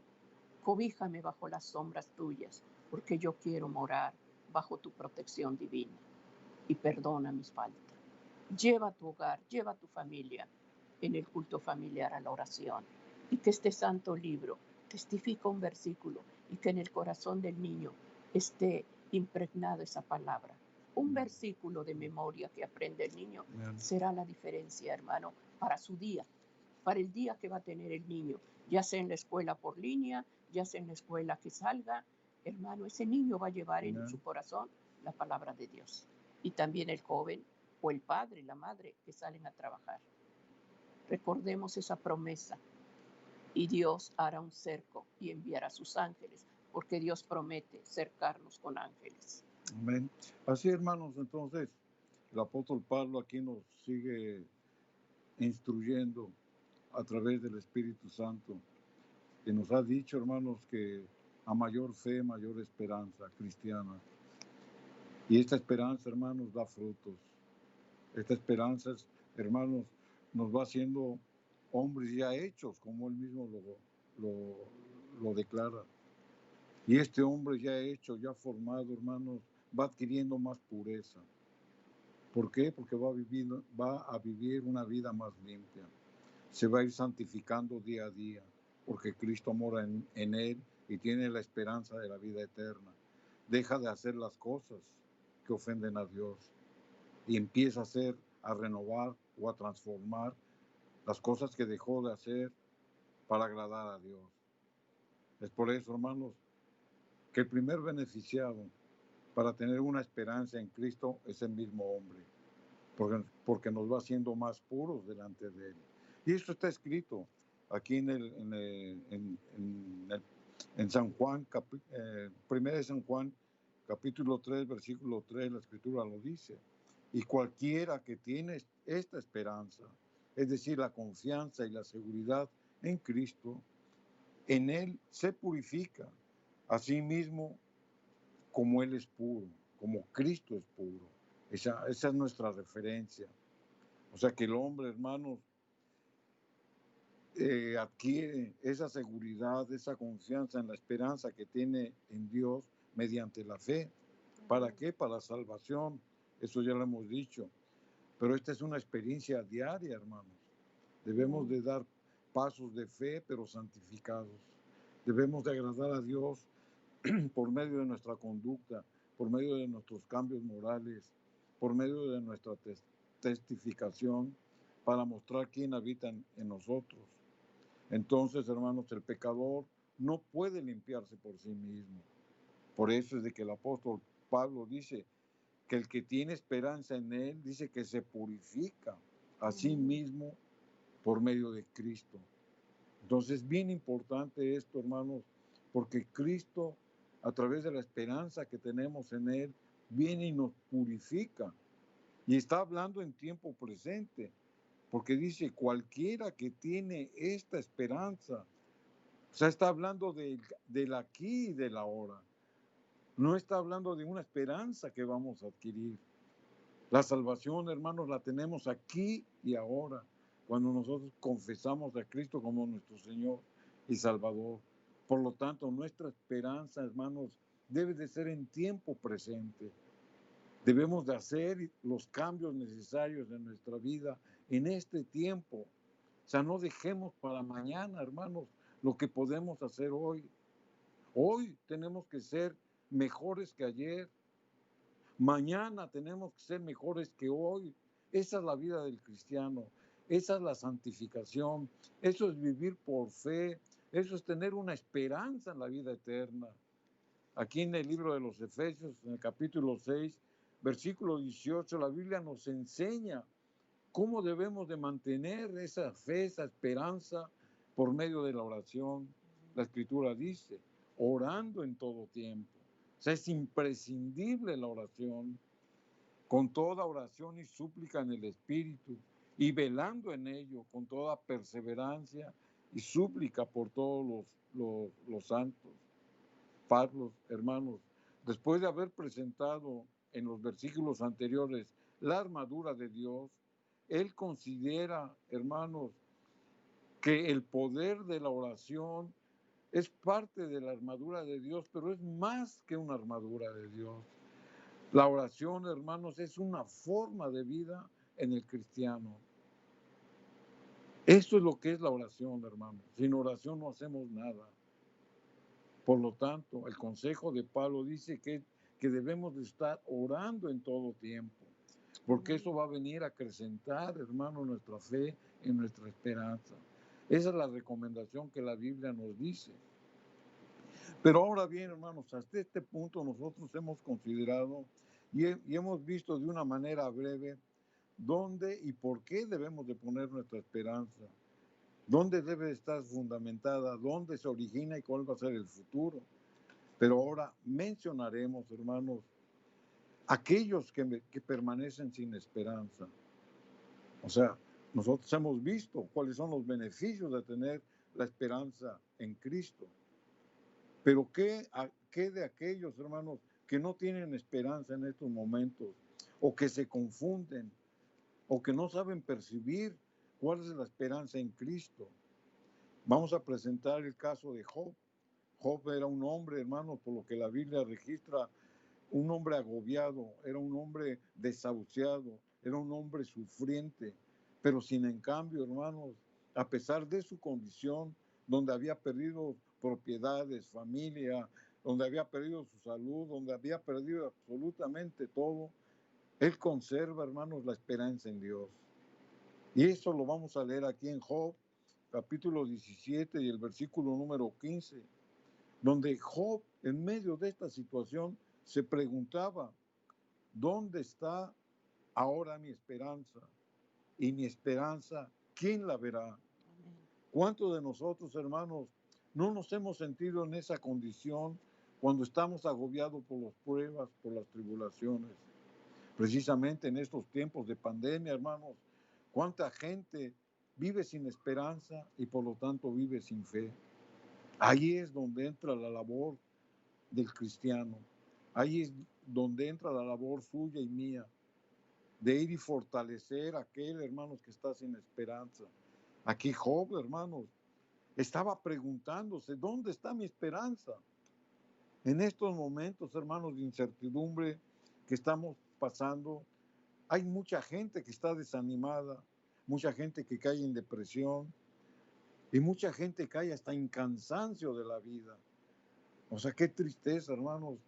cobíjame bajo las sombras tuyas, porque yo quiero morar bajo tu protección divina, y perdona mis faltas. Lleva tu hogar, lleva tu familia en el culto familiar a la oración, y que este santo libro testifique un versículo y que en el corazón del niño esté impregnado esa palabra. Un versículo de memoria que aprende el niño será la diferencia, hermano, para su día, para el día que va a tener el niño, ya sea en la escuela por línea, ya sea en la escuela que salga. Hermano, ese niño va a llevar en su corazón la palabra de Dios. Y también el joven o el padre, la madre que salen a trabajar. Recordemos esa promesa. Y Dios hará un cerco y enviará a sus ángeles, porque Dios promete cercarnos con ángeles. Amén. Así, hermanos, entonces, el apóstol Pablo aquí nos sigue instruyendo a través del Espíritu Santo, que nos ha dicho, hermanos, que a mayor fe, mayor esperanza cristiana. Y esta esperanza, hermanos, da frutos. Esta esperanza, hermanos, nos va haciendo hombres ya hechos, como él mismo lo declara. Y este hombre ya hecho, ya formado, hermanos, va adquiriendo más pureza. ¿Por qué? Porque va a vivir una vida más limpia. Se va a ir santificando día a día, porque Cristo mora en él y tiene la esperanza de la vida eterna. Deja de hacer las cosas que ofenden a Dios y empieza a renovar o a transformar las cosas que dejó de hacer para agradar a Dios. Es por eso, hermanos, que el primer beneficiado para tener una esperanza en Cristo es el mismo hombre, porque nos va haciendo más puros delante de Él. Y esto está escrito aquí en San Juan, primera de San Juan, capítulo 3, versículo 3, la Escritura lo dice. Y cualquiera que tiene esta esperanza, es decir, la confianza y la seguridad en Cristo, en Él se purifica a sí mismo como Él es puro, como Cristo es puro. Esa es nuestra referencia. O sea que el hombre, hermanos, adquiere esa seguridad, esa confianza en la esperanza que tiene en Dios mediante la fe. ¿Para qué? Para la salvación. Eso ya lo hemos dicho. Pero esta es una experiencia diaria, hermanos. Debemos de dar pasos de fe, pero santificados. Debemos de agradar a Dios por medio de nuestra conducta, por medio de nuestros cambios morales, por medio de nuestra testificación, para mostrar quién habita en nosotros. Entonces, hermanos, el pecador no puede limpiarse por sí mismo. Por eso es de que el apóstol Pablo dice que el que tiene esperanza en él, dice que se purifica a sí mismo por medio de Cristo. Entonces, es bien importante esto, hermanos, porque Cristo, a través de la esperanza que tenemos en Él, viene y nos purifica. Y está hablando en tiempo presente, porque dice, cualquiera que tiene esta esperanza, o sea, está hablando del aquí y del ahora. No está hablando de una esperanza que vamos a adquirir. La salvación, hermanos, la tenemos aquí y ahora. cuando nosotros confesamos a Cristo como nuestro Señor y Salvador. Por lo tanto, nuestra esperanza, hermanos, debe de ser en tiempo presente. Debemos de hacer los cambios necesarios en nuestra vida en este tiempo. O sea, no dejemos para mañana, hermanos, lo que podemos hacer hoy. Hoy tenemos que ser mejores que ayer. Mañana tenemos que ser mejores que hoy. Esa es la vida del cristiano. Esa es la santificación. Eso es vivir por fe. Eso es tener una esperanza en la vida eterna. Aquí en el libro de los Efesios, en el capítulo 6, versículo 18, la Biblia nos enseña cómo debemos de mantener esa fe, esa esperanza por medio de la oración. La Escritura dice, orando en todo tiempo. O sea, es imprescindible la oración, con toda oración y súplica en el Espíritu, y velando en ello con toda perseverancia y súplica por todos los santos. Pablo, hermanos, después de haber presentado en los versículos anteriores la armadura de Dios, él considera, hermanos, que el poder de la oración es parte de la armadura de Dios, pero es más que una armadura de Dios. La oración, hermanos, es una forma de vida en el cristiano. Esto es lo que es la oración, hermanos. Sin oración no hacemos nada. Por lo tanto, el consejo de Pablo dice que debemos de estar orando en todo tiempo, porque eso va a venir a acrecentar, hermano, nuestra fe y nuestra esperanza. Esa es la recomendación que la Biblia nos dice. Pero ahora bien, hermanos, hasta este punto nosotros hemos considerado y hemos visto de una manera breve dónde y por qué debemos de poner nuestra esperanza, dónde debe estar fundamentada, dónde se origina y cuál va a ser el futuro. Pero ahora mencionaremos, hermanos, aquellos que permanecen sin esperanza. O sea, nosotros hemos visto cuáles son los beneficios de tener la esperanza en Cristo. Pero ¿qué de aquellos, hermanos, que no tienen esperanza en estos momentos, o que se confunden, o que no saben percibir cuál es la esperanza en Cristo? Vamos a presentar el caso de Job. Job era un hombre, hermanos, por lo que la Biblia registra, un hombre agobiado, era un hombre desahuciado, era un hombre sufriente, pero sin en cambio, hermanos, a pesar de su condición, donde había perdido propiedades, familia, donde había perdido su salud, donde había perdido absolutamente todo, él conserva, hermanos, la esperanza en Dios. Y eso lo vamos a leer aquí en Job, capítulo 17 y el versículo número 15, donde Job, en medio de esta situación, se preguntaba, ¿dónde está ahora mi esperanza? Y mi esperanza, ¿quién la verá? Amén. ¿Cuántos de nosotros, hermanos, no nos hemos sentido en esa condición cuando estamos agobiados por las pruebas, por las tribulaciones? Precisamente en estos tiempos de pandemia, hermanos, ¿cuánta gente vive sin esperanza y por lo tanto vive sin fe? Ahí es donde entra la labor del cristiano. Ahí es donde entra la labor suya y mía, de ir y fortalecer a aquel, hermanos, que está sin esperanza. Aquí Job, hermanos, estaba preguntándose, ¿dónde está mi esperanza? En estos momentos, hermanos, de incertidumbre que estamos pasando, hay mucha gente que está desanimada, mucha gente que cae en depresión y mucha gente que cae hasta en cansancio de la vida. O sea, qué tristeza, hermanos,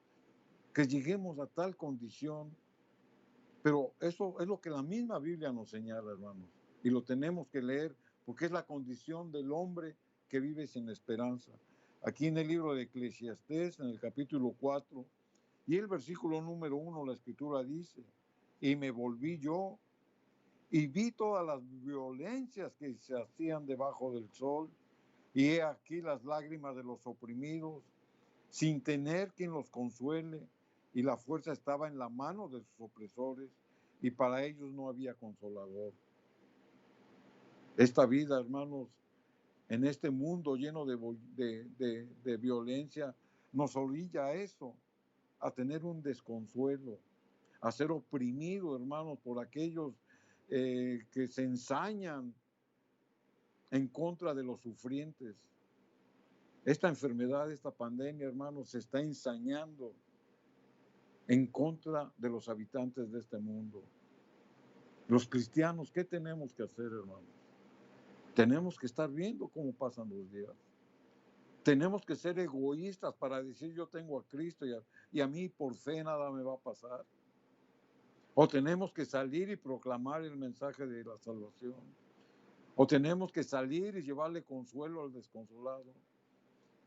que lleguemos a tal condición. Pero eso es lo que la misma Biblia nos señala, hermanos. Y lo tenemos que leer porque es la condición del hombre que vive sin esperanza. Aquí en el libro de Eclesiastés, en el capítulo 4, y el versículo número 1, la escritura dice, y me volví yo y vi todas las violencias que se hacían debajo del sol, y he aquí las lágrimas de los oprimidos, sin tener quien los consuele, y la fuerza estaba en la mano de sus opresores, y para ellos no había consolador. Esta vida, hermanos, en este mundo lleno de violencia, nos orilla a eso, a tener un desconsuelo, a ser oprimido, hermanos, por aquellos que se ensañan en contra de los sufrientes. Esta enfermedad, esta pandemia, hermanos, se está ensañando en contra de los habitantes de este mundo. Los cristianos, ¿qué tenemos que hacer, hermanos? Tenemos que estar viendo cómo pasan los días. Tenemos que ser egoístas para decir yo tengo a Cristo y a mí por fe nada me va a pasar. O tenemos que salir y proclamar el mensaje de la salvación. O tenemos que salir y llevarle consuelo al desconsolado.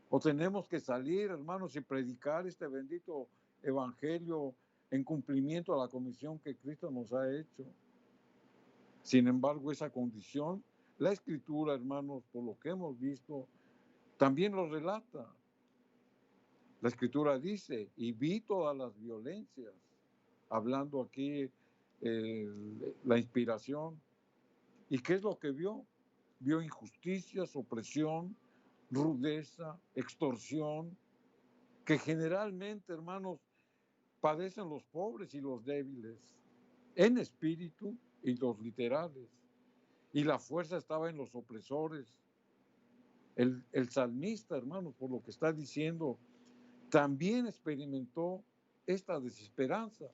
O tenemos que salir, hermanos, y predicar este bendito evangelio en cumplimiento a la comisión que Cristo nos ha hecho. Sin embargo, esa condición, la Escritura, hermanos, por lo que hemos visto, también lo relata. La Escritura dice, y vi todas las violencias, hablando aquí la inspiración. ¿Y qué es lo que vio? Vio injusticias, opresión, rudeza, extorsión, que generalmente, hermanos, padecen los pobres y los débiles, en espíritu y los literales. Y la fuerza estaba en los opresores. El salmista, hermanos, por lo que está diciendo, también experimentó esta desesperanza.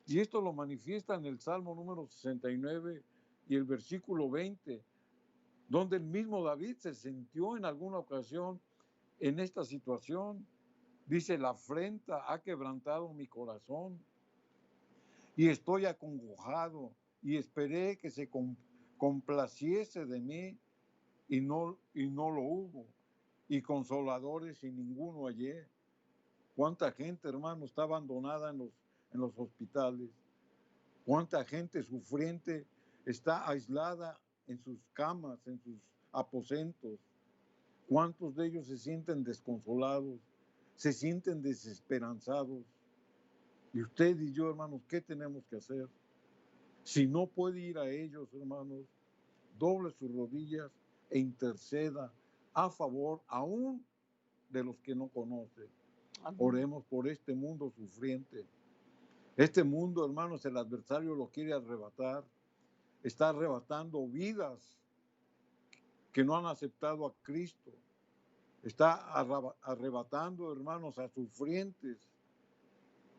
Y esto lo manifiesta en el Salmo número 69 y el versículo 20, donde el mismo David se sintió en alguna ocasión en esta situación. Dice, la afrenta ha quebrantado mi corazón y estoy acongojado y esperé que se complaciese de mí y no lo hubo, y consoladores y ninguno hallé. Cuánta gente, hermano, está abandonada en los hospitales. Cuánta gente sufriente está aislada en sus camas, en sus aposentos. Cuántos de ellos se sienten desconsolados, se sienten desesperanzados. Y usted y yo, hermanos, ¿qué tenemos que hacer? Si no puede ir a ellos, hermanos, doble sus rodillas e interceda a favor aún de los que no conoce. Amén. Oremos por este mundo sufriente. Este mundo, hermanos, el adversario lo quiere arrebatar. Está arrebatando vidas que no han aceptado a Cristo. Está arrebatando, hermanos, a sufrientes.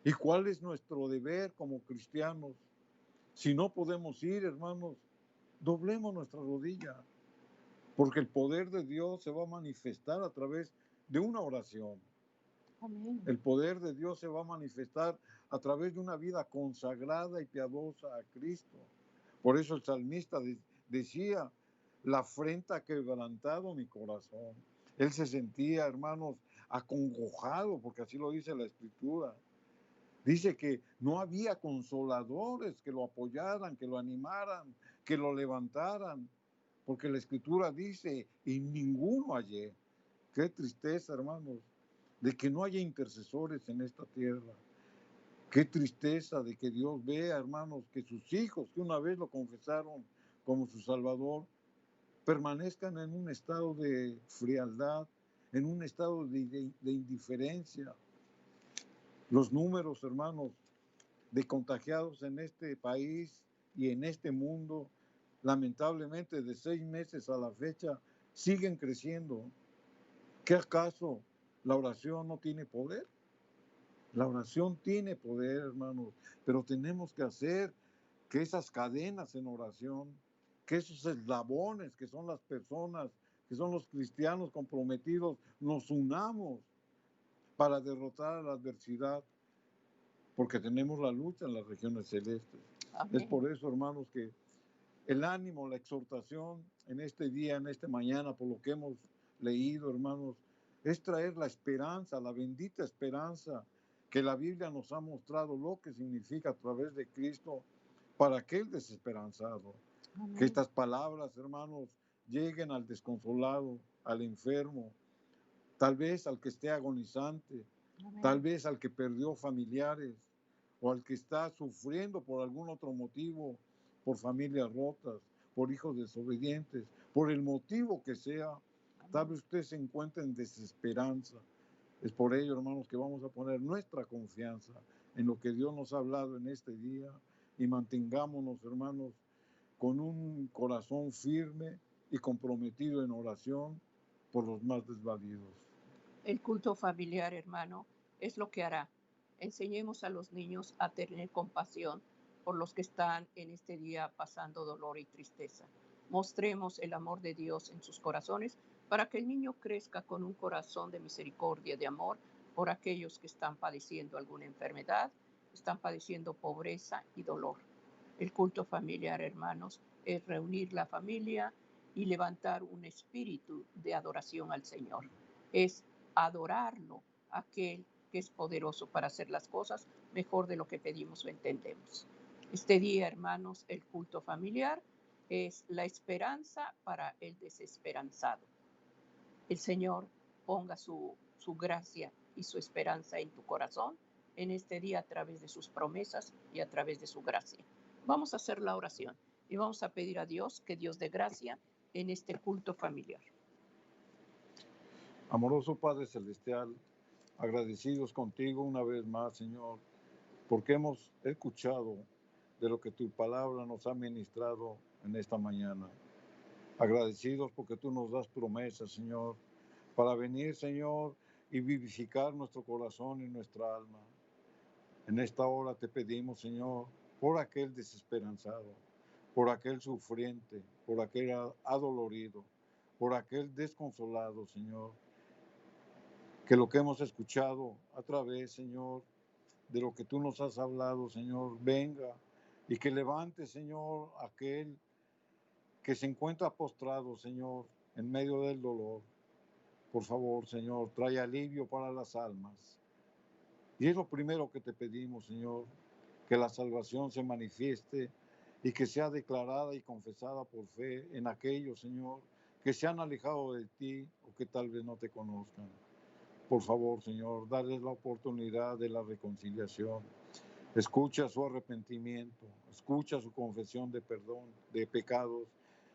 ¿Y cuál es nuestro deber como cristianos? Si no podemos ir, hermanos, doblemos nuestra rodilla, porque el poder de Dios se va a manifestar a través de una oración. Amén. El poder de Dios se va a manifestar a través de una vida consagrada y piadosa a Cristo. Por eso el salmista decía, la afrenta ha quebrantado mi corazón. Él se sentía, hermanos, acongojado, porque así lo dice la Escritura. Dice que no había consoladores que lo apoyaran, que lo animaran, que lo levantaran, porque la Escritura dice, y ninguno hallé. Qué tristeza, hermanos, de que no haya intercesores en esta tierra. Qué tristeza de que Dios vea, hermanos, que sus hijos, que una vez lo confesaron como su Salvador, permanezcan en un estado de frialdad, en un estado de indiferencia. Los números, hermanos, de contagiados en este país y en este mundo, lamentablemente de 6 meses a la fecha, siguen creciendo. ¿Qué acaso la oración no tiene poder? La oración tiene poder, hermanos, pero tenemos que hacer que esas cadenas en oración, que esos eslabones que son las personas, que son los cristianos comprometidos, nos unamos para derrotar a la adversidad, porque tenemos la lucha en las regiones celestes. Amén. Es por eso, hermanos, que el ánimo, la exhortación en este día, en esta mañana, por lo que hemos leído, hermanos, es traer la esperanza, la bendita esperanza que la Biblia nos ha mostrado lo que significa a través de Cristo para aquel desesperanzado. Amén. Que estas palabras, hermanos, lleguen al desconsolado, al enfermo, tal vez al que esté agonizante, Amén. tal vez al que perdió familiares o al que está sufriendo por algún otro motivo, por familias rotas, por hijos desobedientes, por el motivo que sea. Tal vez usted se encuentre en desesperanza. Es por ello, hermanos, que vamos a poner nuestra confianza en lo que Dios nos ha hablado en este día y mantengámonos, hermanos, con un corazón firme y comprometido en oración por los más desvalidos. El culto familiar, hermano, es lo que hará. Enseñemos a los niños a tener compasión por los que están en este día pasando dolor y tristeza. Mostremos el amor de Dios en sus corazones para que el niño crezca con un corazón de misericordia, de amor por aquellos que están padeciendo alguna enfermedad, están padeciendo pobreza y dolor. El culto familiar, hermanos, es reunir la familia y levantar un espíritu de adoración al Señor. Es adorarlo, aquel que es poderoso para hacer las cosas mejor de lo que pedimos o entendemos. Este día, hermanos, el culto familiar es la esperanza para el desesperanzado. El Señor ponga su gracia y su esperanza en tu corazón en este día a través de sus promesas y a través de su gracia. Vamos a hacer la oración y vamos a pedir a Dios que Dios dé gracia en este culto familiar. Amoroso Padre Celestial, agradecidos contigo una vez más, Señor, porque hemos escuchado de lo que tu palabra nos ha ministrado en esta mañana. Agradecidos porque tú nos das promesas, Señor, para venir, Señor, y vivificar nuestro corazón y nuestra alma. En esta hora te pedimos, Señor, por aquel desesperanzado, por aquel sufriente, por aquel adolorido, por aquel desconsolado, Señor, que lo que hemos escuchado a través, Señor, de lo que tú nos has hablado, Señor, venga y que levante, Señor, aquel que se encuentra postrado, Señor, en medio del dolor. Por favor, Señor, trae alivio para las almas. Y es lo primero que te pedimos, Señor, que la salvación se manifieste y que sea declarada y confesada por fe en aquellos, Señor, que se han alejado de ti o que tal vez no te conozcan. Por favor, Señor, darles la oportunidad de la reconciliación. Escucha su arrepentimiento, escucha su confesión de perdón, de pecados,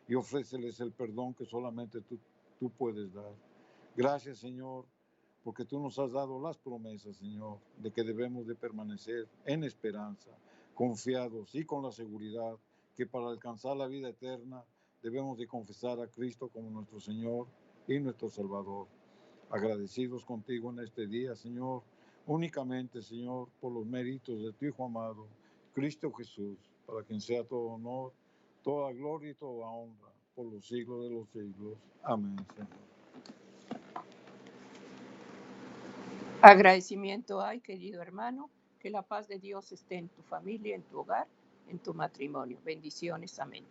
y ofréceles el perdón que solamente tú puedes dar. Gracias, Señor, porque tú nos has dado las promesas, Señor, de que debemos de permanecer en esperanza, confiados y con la seguridad que para alcanzar la vida eterna debemos de confesar a Cristo como nuestro Señor y nuestro Salvador. Agradecidos contigo en este día, Señor, únicamente, Señor, por los méritos de tu Hijo amado, Cristo Jesús, para quien sea todo honor, toda gloria y toda honra, por los siglos de los siglos. Amén, Señor. Agradecimiento hay, querido hermano, que la paz de Dios esté en tu familia, en tu hogar, en tu matrimonio. Bendiciones, amén.